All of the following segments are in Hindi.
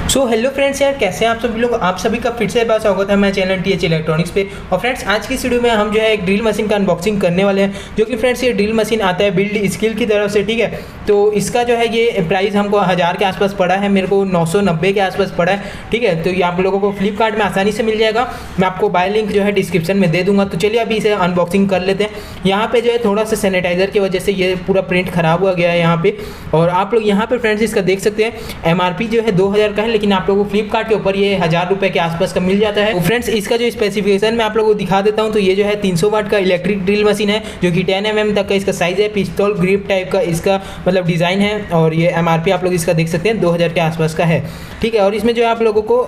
सो हेलो फ्रेंड्स यार, कैसे हैं आप सभी लोग। आप सभी का फिर से बात स्वागत है मैं चैनल TH इलेक्ट्रॉनिक्स पे। और फ्रेंड्स आज की इस वीडियो में हम जो है एक ड्रिल मशीन का अनबॉक्सिंग करने वाले हैं, जो कि फ्रेंड्स ये ड्रिल मशीन आता है बिल्ड स्किल की तरफ से, ठीक है। तो इसका जो है ये प्राइस हमको 1000 के आसपास पड़ा है, मेरे को 990 के आसपास पड़ा है, ठीक है। तो ये आप लोगों को फ्लिपकार्ट में आसानी से मिल जाएगा। मैं आपको बाय लिंक जो है डिस्क्रिप्शन में दे दूंगा। तो चलिए अभी इसे अनबॉक्सिंग कर लेते हैं। यहाँ पे जो है थोड़ा सा सैनिटाइजर की वजह से ये पूरा प्रिंट खराब हुआ गया है यहाँ पे। और आप लोग यहाँ पे फ्रेंड्स इसका देख सकते हैं MRP जो है 2000 का है, लेकिन आप लोगों को फ्लिपकार्ट के ऊपर ये 1000 रुपए के आसपास का मिल जाता है। तो फ्रेंड्स इसका जो स्पेसिफिकेशन मैं आप लोगों को दिखा देता हूँ। तो ये जो है 300 वाट का इलेक्ट्रिक ड्रिल मशीन है, जो कि 10 mm तक का इसका साइज है। पिस्तौल ग्रिप टाइप का इसका मतलब डिज़ाइन है। और ये MRP आप लोग इसका देख सकते हैं 2000 के आसपास का है, ठीक है। और इसमें जो है आप लोगों को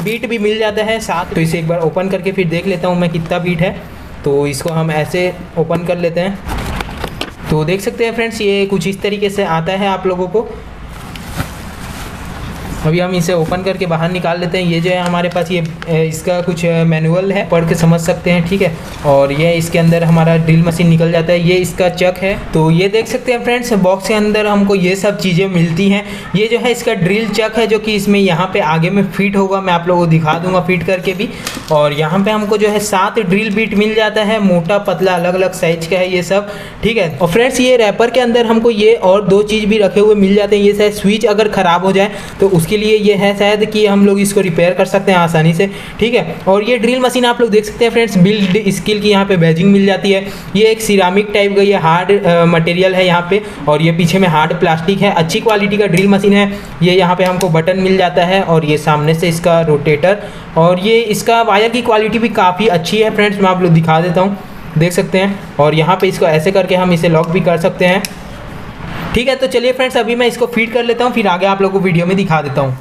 बीट भी मिल जाता है साथ। तो इसे एक बार ओपन करके फिर देख लेता हूँ मैं कितना बीट है। तो इसको हम ऐसे ओपन कर लेते हैं। तो देख सकते हैं फ्रेंड्स ये कुछ इस तरीके से आता है आप लोगों को। अभी हम इसे ओपन करके बाहर निकाल लेते हैं। ये जो है हमारे पास ये इसका कुछ मैनुअल है, पढ़ के समझ सकते हैं, ठीक है। और ये इसके अंदर हमारा ड्रिल मशीन निकल जाता है। ये इसका चक है। तो ये देख सकते हैं फ्रेंड्स बॉक्स के अंदर हमको ये सब चीज़ें मिलती हैं। ये जो है इसका ड्रिल चक है, जो कि इसमें यहाँ पे आगे में फिट होगा। मैं आप लोगों को दिखा दूंगा फिट करके भी। और यहाँ पे हमको जो है 7 ड्रिल बीट मिल जाता है, मोटा पतला अलग अलग साइज का है ये सब, ठीक है। और फ्रेंड्स ये रैपर के अंदर हमको ये और 2 चीज़ भी रखे हुए मिल जाते हैं। ये शायद स्विच अगर ख़राब हो जाए तो उसके लिए ये है शायद कि हम लोग इसको रिपेयर कर सकते हैं आसानी से, ठीक है। और ये ड्रिल मशीन आप लोग देख सकते हैं फ्रेंड्स बिल्ड स्किल की यहाँ पे बैजिंग मिल जाती है। ये एक सिरामिक टाइप का ये हार्ड मटेरियल है यहाँ पे। और ये पीछे में हार्ड प्लास्टिक है, अच्छी क्वालिटी का ड्रिल मशीन है ये। यहाँ पे हमको बटन मिल जाता है और ये सामने से इसका रोटेटर। और ये इसका वायर की क्वालिटी भी काफ़ी अच्छी है फ्रेंड्स। मैं आप लोग दिखा देता हूँ, देख सकते हैं। और यहाँ पे इसको ऐसे करके हम इसे लॉक भी कर सकते हैं, ठीक है। तो चलिए फ्रेंड्स अभी मैं इसको फीड कर लेता हूँ, फिर आगे आप लोगों को वीडियो में दिखा देता हूँ।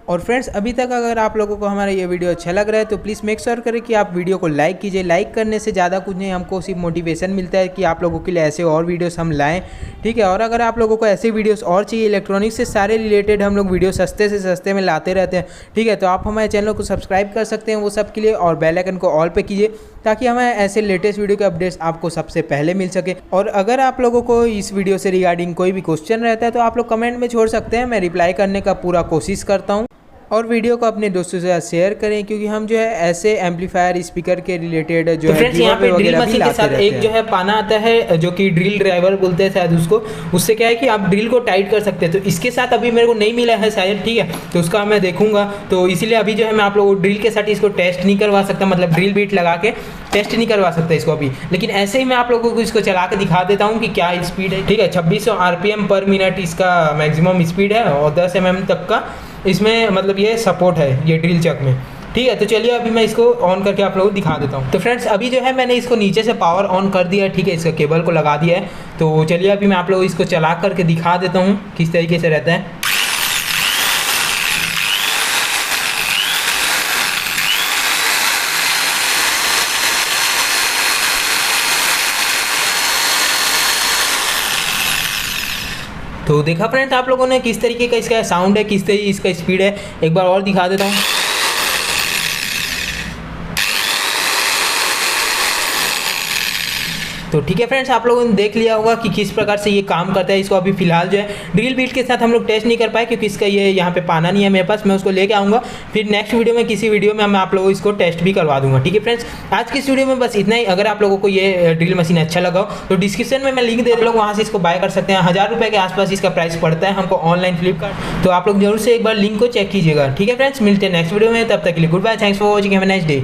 और फ्रेंड्स अभी तक अगर आप लोगों को हमारा ये वीडियो अच्छा लग रहा है तो प्लीज़ मेक श्योर करें कि आप वीडियो को लाइक कीजिए। लाइक करने से ज़्यादा कुछ नहीं, हमको सिर्फ मोटिवेशन मिलता है कि आप लोगों के लिए ऐसे और वीडियोस हम लाएं, ठीक है। और अगर आप लोगों को ऐसे वीडियोस और चाहिए, इलेक्ट्रॉनिक्स से सारे रिलेटेड हम लोग वीडियो सस्ते से सस्ते में लाते रहते हैं, ठीक है। तो आप हमारे चैनल को सब्सक्राइब कर सकते हैं वो सब के लिए। और बेल आइकन को ऑल पे कीजिए ताकि हमें ऐसे लेटेस्ट वीडियो के अपडेट्स आपको सबसे पहले मिल सके। और अगर आप लोगों को इस वीडियो से रिगार्डिंग कोई भी क्वेश्चन रहता है तो आप लोग कमेंट में छोड़ सकते हैं, मैं रिप्लाई करने का पूरा कोशिश करता हूँ। और वीडियो को अपने दोस्तों से शेयर करें, क्योंकि हम जो है ऐसे एम्पलीफायर स्पीकर के रिलेटेड जो तो है यहाँ पे ड्रिल मशीन के साथ एक जो है पाना आता है, जो कि ड्रिल ड्राइवर बोलते हैं शायद उसको। उससे क्या है कि आप ड्रिल को टाइट कर सकते हैं। तो इसके साथ अभी मेरे को नहीं मिला है शायद, ठीक है। तो उसका मैं देखूंगा। तो इसीलिए अभी जो है मैं आप लोगों को ड्रिल के साथ इसको टेस्ट नहीं करवा सकता, मतलब ड्रिल बीट लगा के टेस्ट नहीं करवा सकता इसको अभी। लेकिन ऐसे ही मैं आप लोगों को इसको चला के दिखा देता हूँ कि क्या स्पीड है, ठीक है। 2600 RPM पर मिनट इसका मैक्सिमम स्पीड है। और 10 mm तक का इसमें मतलब ये सपोर्ट है ये ड्रिल चक में, ठीक है। तो चलिए अभी मैं इसको ऑन करके आप लोगों को दिखा देता हूँ। तो फ्रेंड्स अभी जो है मैंने इसको नीचे से पावर ऑन कर दिया है, ठीक है। इसका केबल को लगा दिया है। तो चलिए अभी मैं आप लोगों को इसको चला करके दिखा देता हूँ किस तरीके से रहता है। तो देखा फ्रेंड्स आप लोगों ने किस तरीके का इसका साउंड है, किस तरीके इसका स्पीड है। एक बार और दिखा देता हूँ। तो ठीक है फ्रेंड्स, आप लोगों ने देख लिया होगा कि किस प्रकार से ये काम करता है। इसको अभी फिलहाल जो है ड्रिल बीट के साथ हम लोग टेस्ट नहीं कर पाए, क्योंकि इसका ये यहाँ पे पाना नहीं है मेरे पास। मैं उसको लेके आऊँगा, फिर नेक्स्ट वीडियो में किसी वीडियो में मैं आप लोगों को इसको टेस्ट भी करवा दूंगा, ठीक है फ्रेंड्स। आज की इस वीडियो में बस इतना ही। अगर आप लोगों को ये ड्रिल मशीन अच्छा लगा हो तो डिस्क्रिप्शन में मैं लिंक दे, लोग वहाँ से इसको बाय कर सकते हैं। 1000 रुपये के आसपास इसका प्राइस पड़ता है हमको ऑनलाइन फ्लिपकार्ट। तो आप लोग जरूर से एक बार लिंक को चेक कीजिएगा, ठीक है फ्रेंड्स। मिलते हैं नेक्स्ट वीडियो में, तब तक के लिए good bye, thanks for watching, have a nice day.